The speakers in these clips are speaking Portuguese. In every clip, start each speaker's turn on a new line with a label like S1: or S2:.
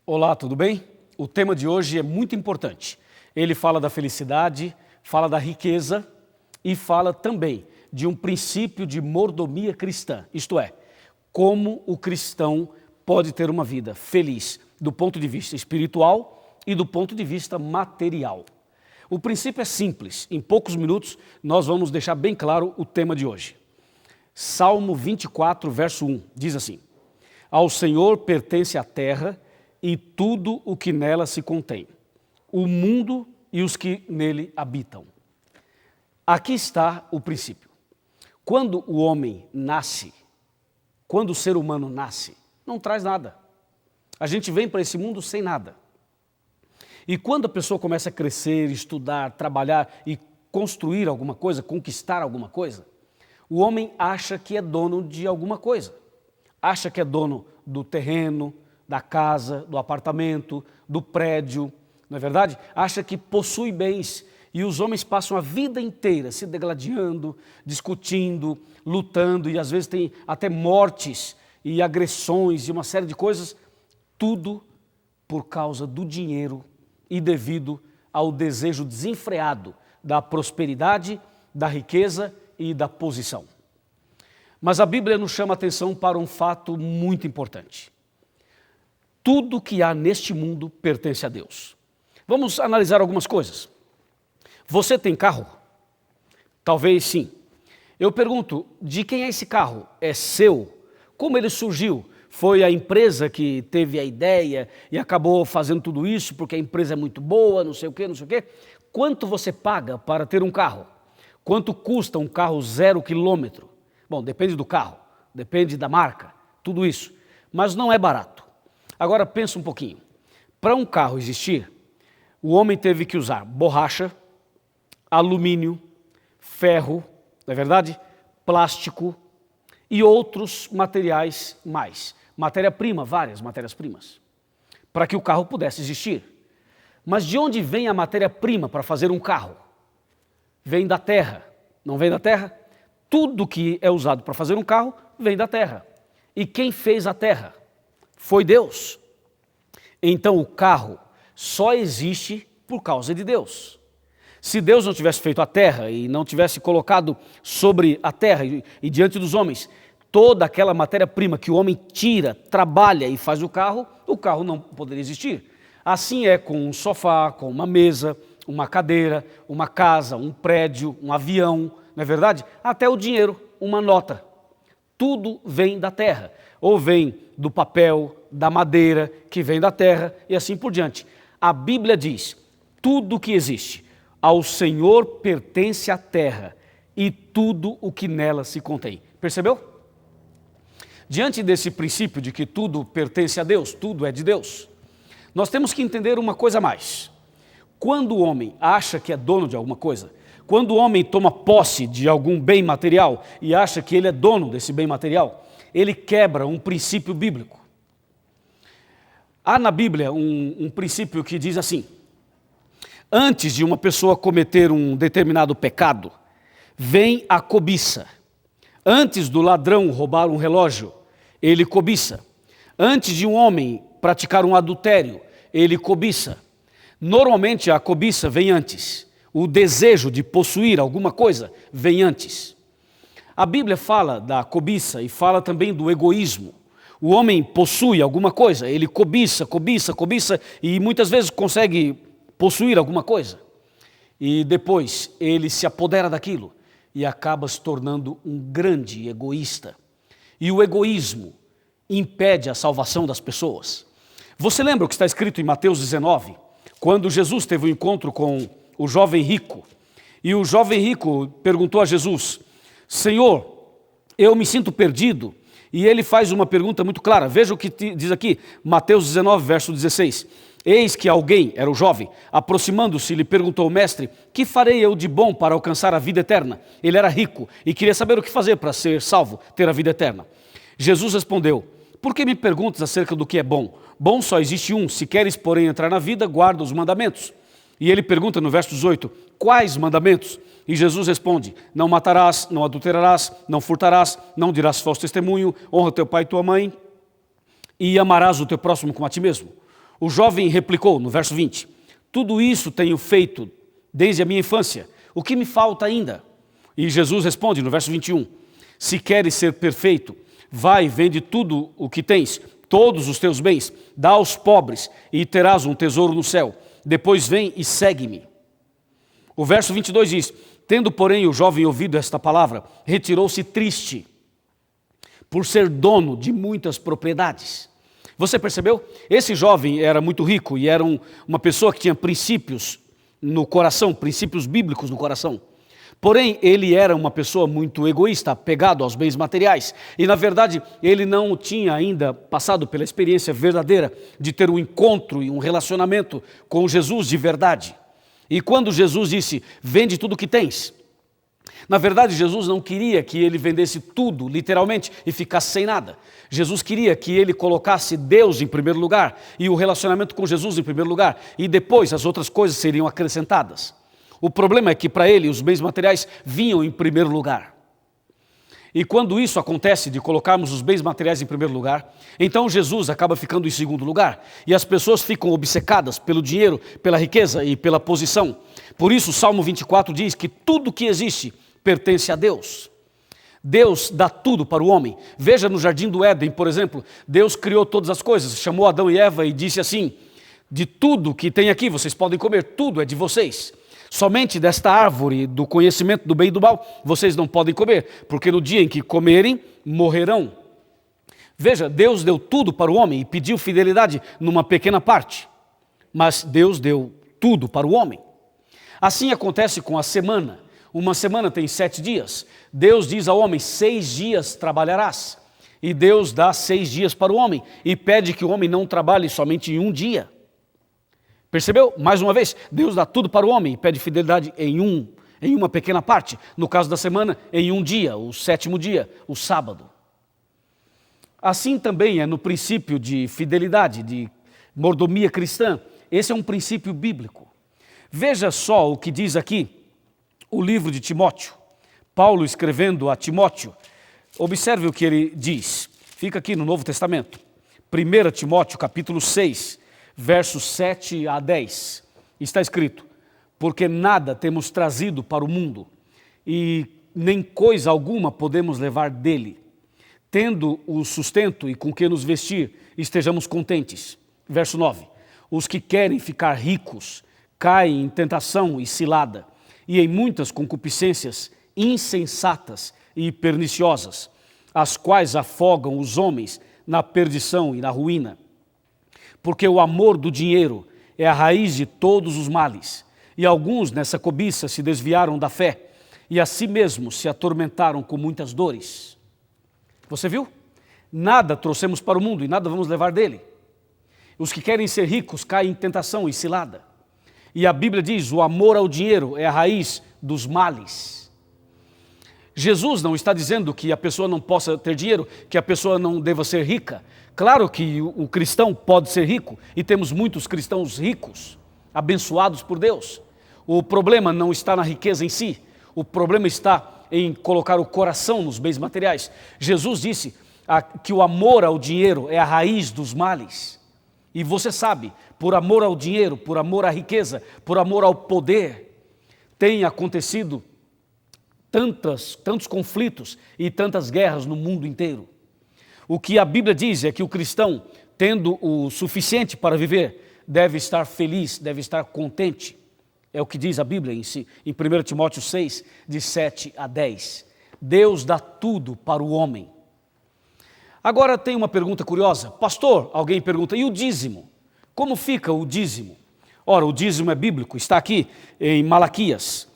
S1: Olá, tudo bem? O tema de hoje é muito importante. Ele fala da felicidade, fala da riqueza e fala também de um princípio de mordomia cristã, isto é, como o cristão pode ter uma vida feliz do ponto de vista espiritual e do ponto de vista material. O princípio é simples, em poucos minutos nós vamos deixar bem claro o tema de hoje. Salmo 24, verso 1, diz assim: Ao Senhor pertence a terra e tudo o que nela se contém, o mundo e os que nele habitam. Aqui está o princípio. Quando o homem nasce, quando o ser humano nasce, não traz nada. A gente vem para esse mundo sem nada. E quando a pessoa começa a crescer, estudar, trabalhar e construir alguma coisa, conquistar alguma coisa, o homem acha que é dono de alguma coisa. Acha que é dono do terreno, da casa, do apartamento, do prédio, não é verdade? Acha que possui bens e os homens passam a vida inteira se degladiando, discutindo, lutando e às vezes tem até mortes e agressões e uma série de coisas, tudo por causa do dinheiro e devido ao desejo desenfreado da prosperidade, da riqueza e da posição. Mas a Bíblia nos chama a atenção para um fato muito importante. Tudo que há neste mundo pertence a Deus. Vamos analisar algumas coisas. Você tem carro? Talvez sim. Eu pergunto, de quem é esse carro? É seu? Como ele surgiu? Foi a empresa que teve a ideia e acabou fazendo tudo isso porque a empresa é muito boa, não sei o quê, não sei o quê. Quanto você paga para ter um carro? Quanto custa um carro 0 quilômetro? Bom, depende do carro, depende da marca, tudo isso. Mas não é barato. Agora pensa um pouquinho. Para um carro existir, o homem teve que usar borracha, alumínio, ferro, não é verdade? Plástico e outros materiais mais. Matéria-prima, várias matérias-primas, para que o carro pudesse existir. Mas de onde vem a matéria-prima para fazer um carro? Vem da terra. Não vem da terra? Tudo que é usado para fazer um carro vem da terra. E quem fez a terra? Foi Deus. Então o carro só existe por causa de Deus. Se Deus não tivesse feito a terra e não tivesse colocado sobre a terra e diante dos homens toda aquela matéria-prima que o homem tira, trabalha e faz o carro não poderia existir. Assim é com um sofá, com uma mesa, uma cadeira, uma casa, um prédio, um avião, não é verdade? Até o dinheiro, uma nota. Tudo vem da terra. Ou vem do papel, da madeira, que vem da terra e assim por diante. A Bíblia diz, tudo que existe, ao Senhor pertence a terra e tudo o que nela se contém. Percebeu? Diante desse princípio de que tudo pertence a Deus, tudo é de Deus, nós temos que entender uma coisa a mais. Quando o homem acha que é dono de alguma coisa, quando o homem toma posse de algum bem material e acha que ele é dono desse bem material, ele quebra um princípio bíblico. Há na Bíblia um princípio que diz assim: antes de uma pessoa cometer um determinado pecado, vem a cobiça. Antes do ladrão roubar um relógio, ele cobiça. Antes de um homem praticar um adultério, ele cobiça. Normalmente a cobiça vem antes. O desejo de possuir alguma coisa vem antes. A Bíblia fala da cobiça e fala também do egoísmo. O homem possui alguma coisa, ele cobiça e muitas vezes consegue possuir alguma coisa. E depois ele se apodera daquilo e acaba se tornando um grande egoísta. E o egoísmo impede a salvação das pessoas. Você lembra o que está escrito em Mateus 19? Quando Jesus teve um encontro com o jovem rico. E o jovem rico perguntou a Jesus: Senhor, eu me sinto perdido. E ele faz uma pergunta muito clara. Veja o que diz aqui, Mateus 19, verso 16. Eis que alguém, era o jovem, aproximando-se, lhe perguntou: Mestre, que farei eu de bom para alcançar a vida eterna? Ele era rico e queria saber o que fazer para ser salvo, ter a vida eterna. Jesus respondeu: Por que me perguntas acerca do que é bom? Bom só existe um, se queres, porém, entrar na vida, guarda os mandamentos. E ele pergunta no verso 18, quais mandamentos? E Jesus responde, não matarás, não adulterarás, não furtarás, não dirás falso testemunho, honra teu pai e tua mãe, e amarás o teu próximo como a ti mesmo. O jovem replicou, no verso 20, tudo isso tenho feito desde a minha infância. O que me falta ainda? E Jesus responde, no verso 21, se queres ser perfeito, vai, vende tudo o que tens, todos os teus bens, dá aos pobres e terás um tesouro no céu. Depois vem e segue-me. O verso 22 diz, tendo, porém, o jovem ouvido esta palavra, retirou-se triste, por ser dono de muitas propriedades. Você percebeu? Esse jovem era muito rico e era uma pessoa que tinha princípios no coração, princípios bíblicos no coração. Porém, ele era uma pessoa muito egoísta, apegado aos bens materiais. E, na verdade, ele não tinha ainda passado pela experiência verdadeira de ter um encontro e um relacionamento com Jesus de verdade. E quando Jesus disse, vende tudo o que tens, na verdade, Jesus não queria que ele vendesse tudo, literalmente, e ficasse sem nada. Jesus queria que ele colocasse Deus em primeiro lugar e o relacionamento com Jesus em primeiro lugar. E depois as outras coisas seriam acrescentadas. O problema é que para ele os bens materiais vinham em primeiro lugar. E quando isso acontece, de colocarmos os bens materiais em primeiro lugar, então Jesus acaba ficando em segundo lugar. E as pessoas ficam obcecadas pelo dinheiro, pela riqueza e pela posição. Por isso o Salmo 24 diz que tudo que existe pertence a Deus. Deus dá tudo para o homem. Veja no Jardim do Éden, por exemplo, Deus criou todas as coisas, chamou Adão e Eva e disse assim, de tudo que tem aqui vocês podem comer, tudo é de vocês. Somente desta árvore do conhecimento do bem e do mal vocês não podem comer, porque no dia em que comerem, morrerão. Veja, Deus deu tudo para o homem e pediu fidelidade numa pequena parte, mas Deus deu tudo para o homem. Assim acontece com a semana. Uma semana tem 7 dias. Deus diz ao homem, 6 dias trabalharás. E Deus dá 6 dias para o homem e pede que o homem não trabalhe somente em um dia. Percebeu? Mais uma vez, Deus dá tudo para o homem e pede fidelidade em uma pequena parte. No caso da semana, em um dia, o 7º dia, o sábado. Assim também é no princípio de fidelidade, de mordomia cristã. Esse é um princípio bíblico. Veja só o que diz aqui o livro de Timóteo. Paulo escrevendo a Timóteo. Observe o que ele diz. Fica aqui no Novo Testamento. 1 Timóteo, capítulo 6, versos 7 a 10. Está escrito, porque nada temos trazido para o mundo, e nem coisa alguma podemos levar dele. Tendo o sustento e com que nos vestir, estejamos contentes. Verso 9. Os que querem ficar ricos caem em tentação e cilada, e em muitas concupiscências insensatas e perniciosas, as quais afogam os homens na perdição e na ruína. Porque o amor do dinheiro é a raiz de todos os males, e alguns nessa cobiça se desviaram da fé, e a si mesmos se atormentaram com muitas dores. Você viu? Nada trouxemos para o mundo e nada vamos levar dele. Os que querem ser ricos caem em tentação e cilada. E a Bíblia diz, o amor ao dinheiro é a raiz dos males. Jesus não está dizendo que a pessoa não possa ter dinheiro, que a pessoa não deva ser rica. Claro que o cristão pode ser rico, e temos muitos cristãos ricos, abençoados por Deus. O problema não está na riqueza em si, o problema está em colocar o coração nos bens materiais. Jesus disse que o amor ao dinheiro é a raiz dos males. E você sabe, por amor ao dinheiro, por amor à riqueza, por amor ao poder, tem acontecido tantos conflitos e tantas guerras no mundo inteiro. O que a Bíblia diz é que o cristão, tendo o suficiente para viver, deve estar feliz, deve estar contente. É o que diz a Bíblia em 1 Timóteo 6, de 7 a 10. Deus dá tudo para o homem. Agora tem uma pergunta curiosa. Pastor, alguém pergunta, e o dízimo? Como fica o dízimo? Ora, o dízimo é bíblico, está aqui em Malaquias.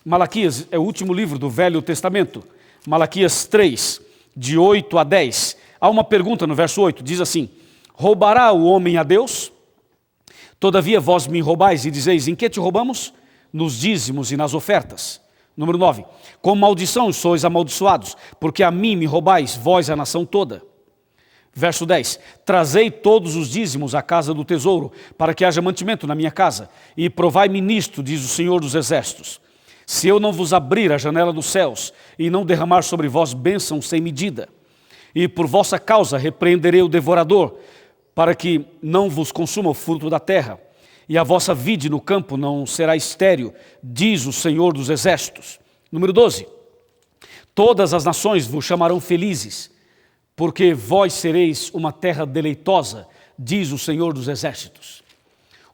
S1: Malaquias é o último livro do Velho Testamento. Malaquias 3, de 8 a 10. Há uma pergunta no verso 8, diz assim, roubará o homem a Deus? Todavia vós me roubais e dizeis, em que te roubamos? Nos dízimos e nas ofertas. Número 9, com maldição sois amaldiçoados, porque a mim me roubais, vós a nação toda. Verso 10, trazei todos os dízimos à casa do tesouro, para que haja mantimento na minha casa, e provai-me nisto, diz o Senhor dos Exércitos. Se eu não vos abrir a janela dos céus, e não derramar sobre vós bênção sem medida, e por vossa causa repreenderei o devorador, para que não vos consuma o fruto da terra, e a vossa vide no campo não será estéril, diz o Senhor dos Exércitos. Número 12. Todas as nações vos chamarão felizes, porque vós sereis uma terra deleitosa, diz o Senhor dos Exércitos.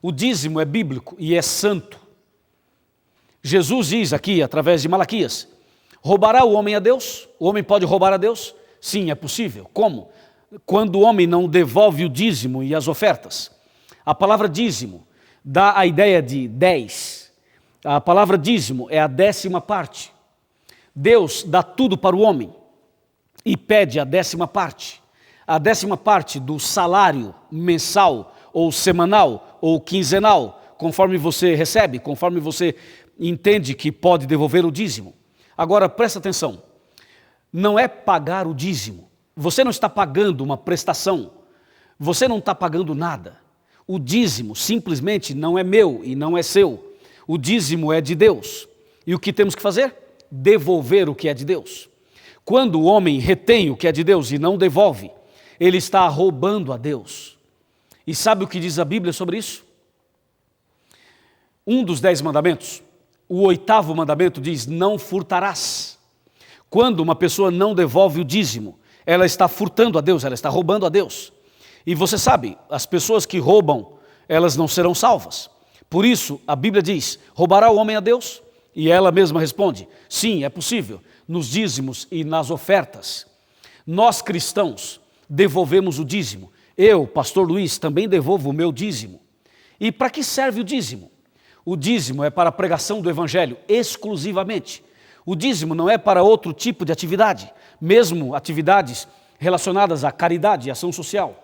S1: O dízimo é bíblico e é santo. Jesus diz aqui, através de Malaquias, roubará o homem a Deus? O homem pode roubar a Deus? Sim, é possível. Como? Quando o homem não devolve o dízimo e as ofertas. A palavra dízimo dá a ideia de 10. A palavra dízimo é a 10ª parte. Deus dá tudo para o homem e pede a 10ª parte. A 10ª parte do salário mensal ou semanal ou quinzenal, conforme você recebe, conforme você entende que pode devolver o dízimo. Agora presta atenção, não é pagar o dízimo. Você não está pagando uma prestação, você não está pagando nada. O dízimo simplesmente não é meu e não é seu. O dízimo é de Deus. E o que temos que fazer? Devolver o que é de Deus. Quando o homem retém o que é de Deus e não devolve, ele está roubando a Deus. E sabe o que diz a Bíblia sobre isso? Um dos 10 mandamentos, o 8º mandamento diz, não furtarás. Quando uma pessoa não devolve o dízimo, ela está furtando a Deus, ela está roubando a Deus. E você sabe, as pessoas que roubam, elas não serão salvas. Por isso, a Bíblia diz, roubará o homem a Deus? E ela mesma responde, sim, é possível, nos dízimos e nas ofertas. Nós cristãos devolvemos o dízimo. Eu, pastor Luiz, também devolvo o meu dízimo. E para que serve o dízimo? O dízimo é para a pregação do evangelho, exclusivamente. O dízimo não é para outro tipo de atividade, mesmo atividades relacionadas à caridade e ação social.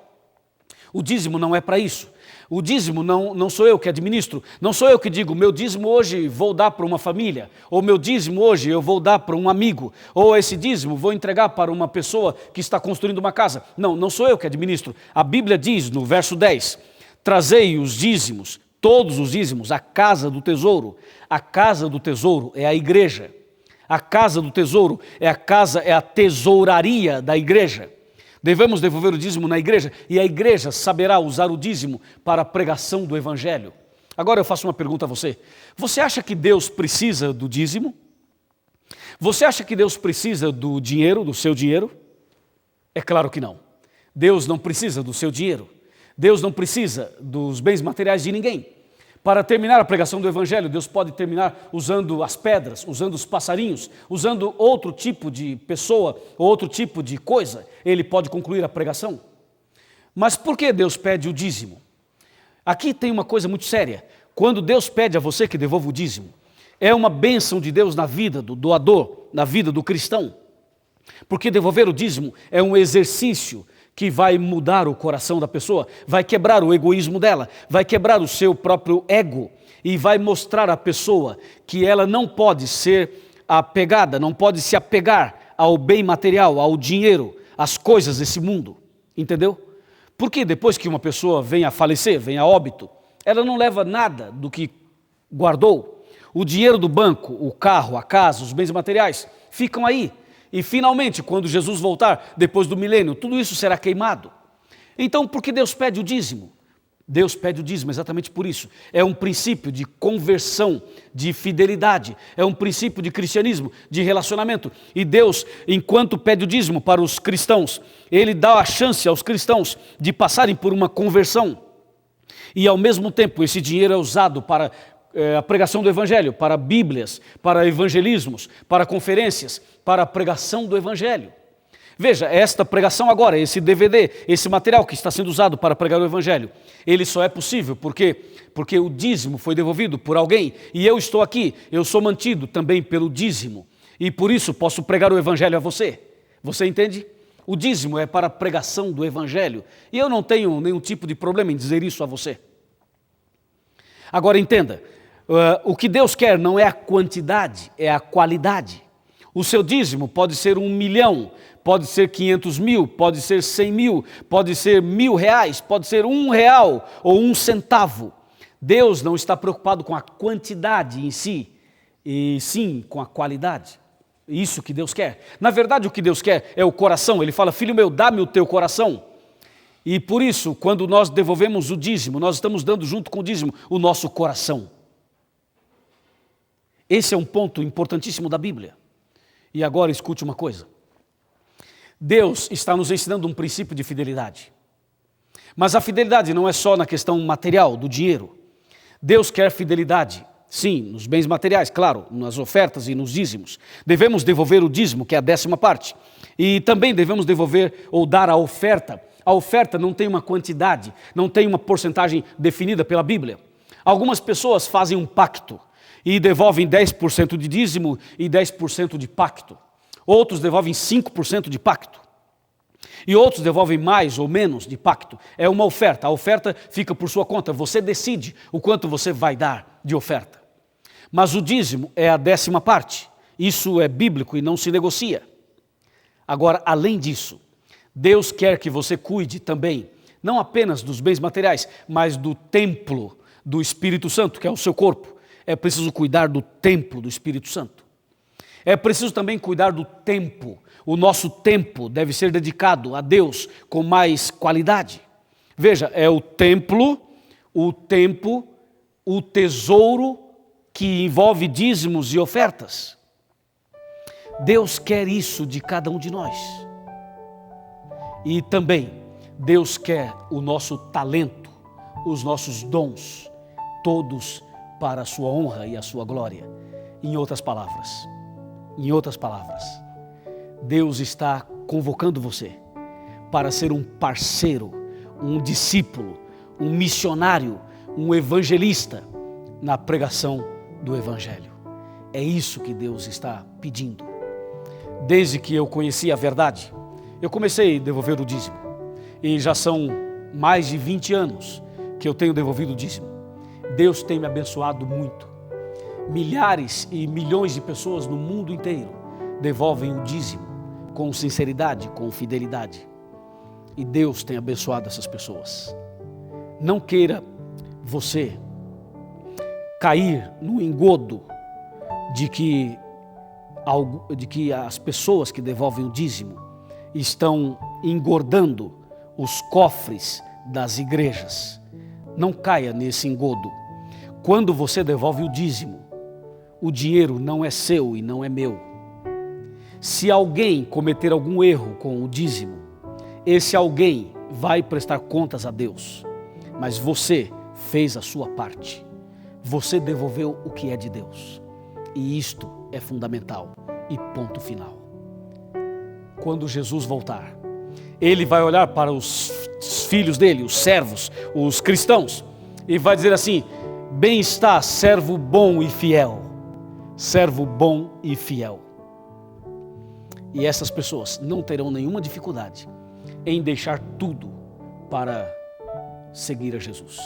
S1: O dízimo não é para isso. O dízimo não sou eu que administro, não sou eu que digo, meu dízimo hoje vou dar para uma família, ou meu dízimo hoje eu vou dar para um amigo, ou esse dízimo vou entregar para uma pessoa que está construindo uma casa. Não sou eu que administro. A Bíblia diz no verso 10, trazei os dízimos, todos os dízimos, à casa do tesouro. A casa do tesouro é a igreja. A casa do tesouro é a tesouraria da igreja. Devemos devolver o dízimo na igreja e a igreja saberá usar o dízimo para a pregação do evangelho. Agora eu faço uma pergunta a você. Você acha que Deus precisa do dízimo? Você acha que Deus precisa do dinheiro, do seu dinheiro? É claro que não. Deus não precisa do seu dinheiro. Deus não precisa dos bens materiais de ninguém. Para terminar a pregação do evangelho, Deus pode terminar usando as pedras, usando os passarinhos, usando outro tipo de pessoa, outro tipo de coisa. Ele pode concluir a pregação. Mas por que Deus pede o dízimo? Aqui tem uma coisa muito séria. Quando Deus pede a você que devolva o dízimo, é uma bênção de Deus na vida do doador, na vida do cristão. Porque devolver o dízimo é um exercício que vai mudar o coração da pessoa, vai quebrar o egoísmo dela, vai quebrar o seu próprio ego e vai mostrar à pessoa que ela não pode ser apegada, não pode se apegar ao bem material, ao dinheiro, às coisas desse mundo, entendeu? Porque depois que uma pessoa vem a falecer, vem a óbito, ela não leva nada do que guardou. O dinheiro do banco, o carro, a casa, os bens materiais ficam aí. E finalmente, quando Jesus voltar, depois do milênio, tudo isso será queimado. Então, por que Deus pede o dízimo? Deus pede o dízimo exatamente por isso. É um princípio de conversão, de fidelidade. É um princípio de cristianismo, de relacionamento. E Deus, enquanto pede o dízimo para os cristãos, Ele dá a chance aos cristãos de passarem por uma conversão. E ao mesmo tempo, esse dinheiro é usado para a pregação do evangelho, para bíblias, para evangelismos, para conferências, para a pregação do evangelho. Veja, esta pregação agora, esse DVD, esse material que está sendo usado para pregar o evangelho, ele só é possível porque o dízimo foi devolvido por alguém e eu estou aqui, eu sou mantido também pelo dízimo e por isso posso pregar o evangelho a você. Você entende? O dízimo é para a pregação do evangelho e eu não tenho nenhum tipo de problema em dizer isso a você. Agora entenda, o que Deus quer não é a quantidade, é a qualidade. O seu dízimo pode ser 1 milhão, pode ser 500 mil, pode ser 100 mil, pode ser R$1.000, pode ser R$1 ou 1 centavo. Deus não está preocupado com a quantidade em si, e sim com a qualidade. Isso que Deus quer. Na verdade, o que Deus quer é o coração. Ele fala, filho meu, dá-me o teu coração. E por isso, quando nós devolvemos o dízimo, nós estamos dando junto com o dízimo o nosso coração. Esse é um ponto importantíssimo da Bíblia. E agora escute uma coisa. Deus está nos ensinando um princípio de fidelidade. Mas a fidelidade não é só na questão material, do dinheiro. Deus quer fidelidade, sim, nos bens materiais, claro, nas ofertas e nos dízimos. Devemos devolver o dízimo, que é a 10ª parte. E também devemos devolver ou dar a oferta. A oferta não tem uma quantidade, não tem uma porcentagem definida pela Bíblia. Algumas pessoas fazem um pacto e devolvem 10% de dízimo e 10% de pacto. Outros devolvem 5% de pacto. E outros devolvem mais ou menos de pacto. É uma oferta, a oferta fica por sua conta. Você decide o quanto você vai dar de oferta. Mas o dízimo é a 10ª parte. Isso é bíblico e não se negocia. Agora, além disso, Deus quer que você cuide também, não apenas dos bens materiais, mas do templo do Espírito Santo, que é o seu corpo. É preciso cuidar do templo do Espírito Santo. É preciso também cuidar do tempo. O nosso tempo deve ser dedicado a Deus com mais qualidade. Veja, é o templo, o tempo, o tesouro que envolve dízimos e ofertas. Deus quer isso de cada um de nós. E também Deus quer o nosso talento, os nossos dons, todos para a sua honra e a sua glória. Em outras palavras, Deus está convocando você para ser um parceiro, um discípulo, um missionário, um evangelista na pregação do Evangelho. É isso que Deus está pedindo. Desde que eu conheci a verdade, eu comecei a devolver o dízimo. E já são mais de 20 anos que eu tenho devolvido o dízimo. Deus tem me abençoado muito. Milhares e milhões de pessoas no mundo inteiro devolvem o dízimo com sinceridade, com fidelidade. E Deus tem abençoado essas pessoas. Não queira você cair no engodo de que as pessoas que devolvem o dízimo estão engordando os cofres das igrejas. Não caia nesse engodo. Quando você devolve o dízimo, o dinheiro não é seu e não é meu. Se alguém cometer algum erro com o dízimo, esse alguém vai prestar contas a Deus. Mas você fez a sua parte. Você devolveu o que é de Deus. E isto é fundamental e ponto final. Quando Jesus voltar, Ele vai olhar para os filhos dele, os servos, os cristãos, e vai dizer assim: bem está, servo bom e fiel. Servo bom e fiel. E essas pessoas não terão nenhuma dificuldade em deixar tudo para seguir a Jesus.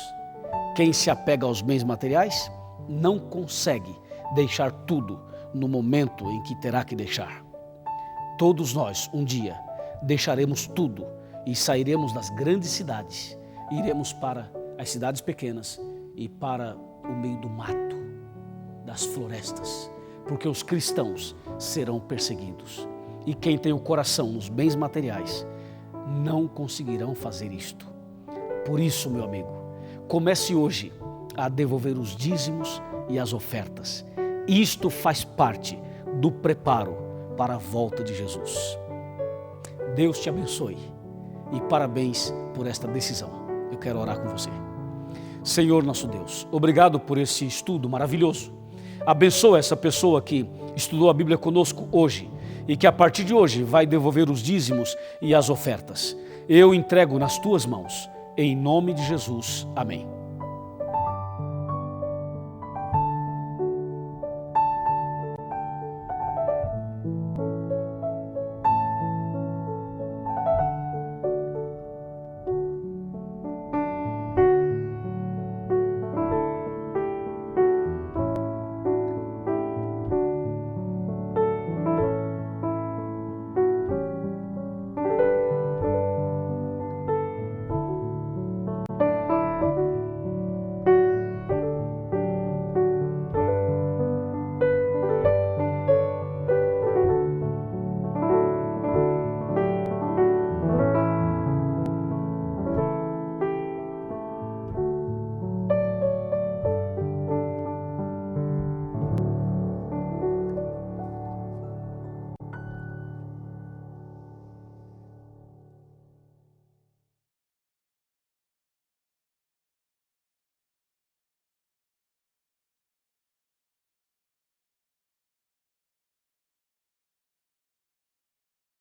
S1: Quem se apega aos bens materiais não consegue deixar tudo no momento em que terá que deixar. Todos nós, um dia, deixaremos tudo e sairemos das grandes cidades, iremos para as cidades pequenas e para o meio do mato, das florestas, porque os cristãos serão perseguidos. E quem tem o coração nos bens materiais não conseguirão fazer isto. Por isso, meu amigo, comece hoje a devolver os dízimos e as ofertas. Isto faz parte do preparo para a volta de Jesus. Deus te abençoe e parabéns por esta decisão. Eu quero orar com você. Senhor nosso Deus, obrigado por esse estudo maravilhoso. Abençoa essa pessoa que estudou a Bíblia conosco hoje e que a partir de hoje vai devolver os dízimos e as ofertas. Eu entrego nas tuas mãos, em nome de Jesus. Amém.